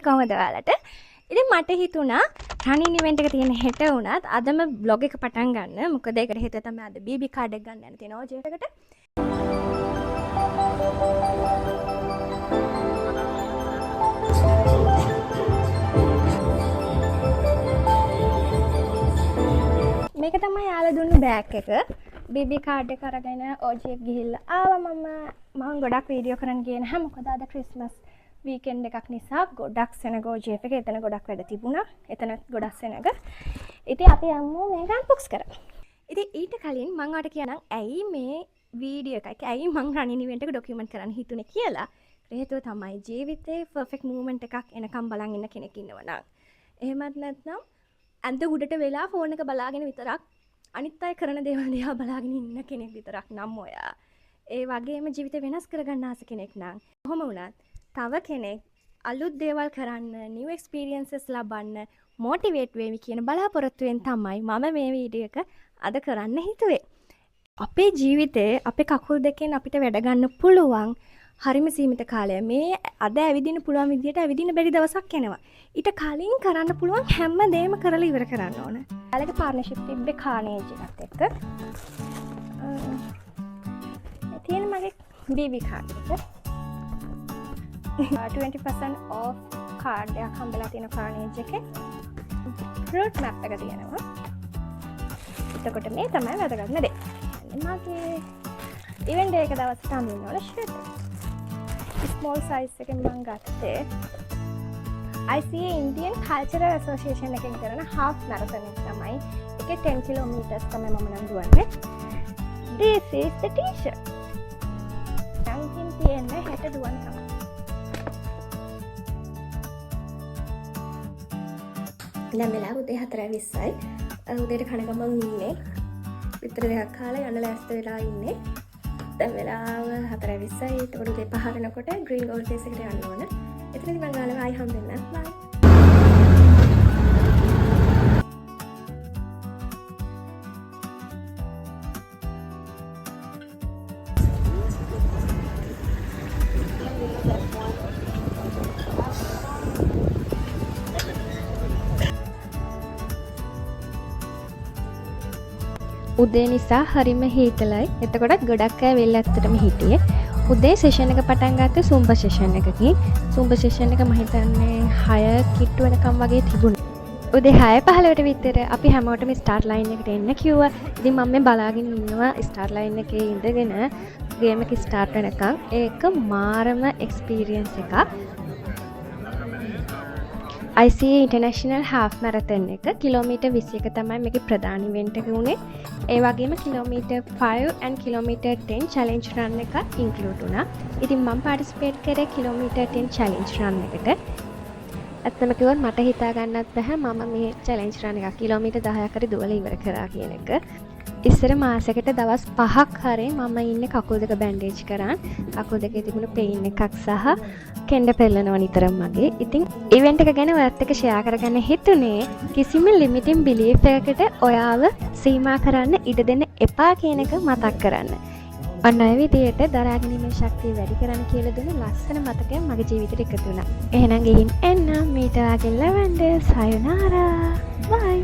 කොහමද ඔයාලට? ඉතින් මට හිතුණා රනින් ඉවෙන්ට් එක තියෙන හෙට වුණත් අදම බ්ලොග් එක පටන් ගන්න. මොකද ඒකට හේතුව තමයි අද BB කාඩ් එක ගන්න යන තියෙන OJ එකට. මේක තමයි යාළුවා දුන්නු බෑග් එක. BB කාඩ් එක අරගෙන OJ එක ගිහිල්ලා ආවා මම ගොඩක් වීඩියෝ කරන්න ගියේ නැහැ. මොකද අද ක්‍රිස්මස් වීකෙන්ඩ් එකක් නිසා ගොඩක් සෙනග OJ එක එතන ගොඩක් වැඩ තිබුණා. එතන ගොඩක් සෙනග. ඉතින් අපි යමු මේක අන්බොක්ස් කරමු. ඉතින් ඊට කලින් මම ඔයාලට කියන්නම් ඇයි මේ වීඩියෝ එක ඇයි මම රනින් ඉවෙන්ට් එක ඩොකියුමන්ට් කරන්න හිතුනේ කියලා. හේතුව තමයි ජීවිතේ පර්ෆෙක්ට් මූවමන්ට් එකක් එනකම් බලන් ඉන්න කෙනෙක් ඉන්නවා නම්. එහෙමත් නැත්නම් අන්ත උඩට වෙලා ෆෝන් එක බලාගෙන විතරක් අනිත් අය කරන දේවල් දිහා බලාගෙන ඉන්න කෙනෙක් විතරක් නම් ඔයා. ඒ වගේම ජීවිතේ වෙනස් කරගන්න ආස කෙනෙක් නම් කොහොම වුණත් තව කෙනෙක් අලුත් දේවල් කරන්න, new experiences ලබන්න, motivate වෙමි කියන බලාපොරොත්තුවෙන් තමයි මම මේ වීඩියෝ එක අද කරන්න හිතුවේ. අපේ ජීවිතේ අපේ කකුල් දෙකෙන් අපිට වැඩ ගන්න පුළුවන් හරිම සීමිත කාලය. මේ අද ඇවිදින්න පුළුවන් විදියට ඇවිදින්න බැරි දවසක් එනවා. ඊට කලින් කරන්න පුළුවන් හැම දෙයක්ම කරලා ඉවර කරන්න ඕන. යාළුවගේ පාර්ට්නර්ෂිප් තිබ්බේ කානේජ් එකත් එක්ක. තියෙන මගේ BB කාඩ් එක. 20% off කාඩ් එකක් හම්බෙලා තියෙන කානේජ් එකේ. route map එක තියෙනවා. එතකොට මේ තමයි වැදගත්ම දේ. මගේ ඉවෙන්ට් එක දවසට අඳින්න ඕන ෂර්ට් එක. small size එකෙන් මම ගත්තේ ICA Indian Cultural Association එකෙන් කරන half marathon එක තමයි. ඒකේ 10 kilometers තමයි මම නම් දුවන්නේ. This is the t-shirt. සංකින් තියෙන හෙට දුවන තමයි. දැන් වෙලාව උදේ 4:20යි. උදේට කන ගමන් ඉන්නේ. විතර දෙකක් කාලා යන්න ලෑස්ති වෙලා ඉන්නේ. දැන් වෙලාව 4:20යි. ඒකට උදේ 5 වෙනකොට green gold place එකට යන්න ඕන. එතනදී මම ගාලා ආයි හම්බෙන්න. බයි. උදේ නිසා හරිම හීතලයි. එතකොට ගොඩක් අය වෙල් ඇත්තටම හිටියේ. උදේ සෙෂන් එක පටන් ගත්තේ සුම්බා සෙෂන් එකකින්. සුම්බා සෙෂන් එක මම හිතන්නේ 6 කිට්ටු වෙනකම් වගේ තිබුණා. උදේ 6:15ට විතර අපි හැමෝටම ස්ටාර්ට් ලයින් එකට එන්න කිව්වා. ඉතින් මම මේ බලාගෙන ඉන්නවා ස්ටාර්ට් ලයින් එකේ ඉඳගෙන ගේම් එක ස්ටාර්ට් වෙනකම්. ඒක මාරම එක්ස්පීරියන්ස් එකක්. ICA International Half Marathon එක කිලෝමීටර් 21 තමයි මේකේ ප්‍රධාන ඉවෙන්ට් එක උනේ. ඒ වගේම kilometre 5 and kilometre 10 challenge run එක include වුණා. ඉතින් මම participate කරේ කිලෝමීටර් 10 challenge run එකට. ඇත්තම කිව්වොත් මට හිතා ගන්නත් බැහැ මම මේ challenge run එක කිලෝමීටර් 10ක් හරි දුවලා ඉවර කරා කියන එක. ඉස්සර මාසෙකට දවස් 5ක් හරි මම ඉන්නේ කකුල් දෙක බැන්ඩේජ් කරන්. කකුල් දෙකේ තිබුණ පේන් එකක් සහ කෙන්ඩ පෙල්ලනවා නිතරම මගේ. ඉතින් ඉවෙන්ට් එක ගැන ඔයත් එක්ක ෂෙයා කරගන්න හිතුනේ කිසිම ලිමිටින් බිලීෆ් එකකට ඔයාව සීමා කරන්න ඉඩ දෙන්න එපා කියන එක මතක් කරන්න. ඔන්න ඔය විදිහට දරා ගැනීමේ ශක්තිය වැඩි කරන්න කියලා දුන්න ලස්සන මතකයක් මගේ ජීවිතේට එකතු වුණා. එහෙනම් ගිහින් එන්න මීට වගේ ලැවෙන්ඩර් සයුනාරා. බයි.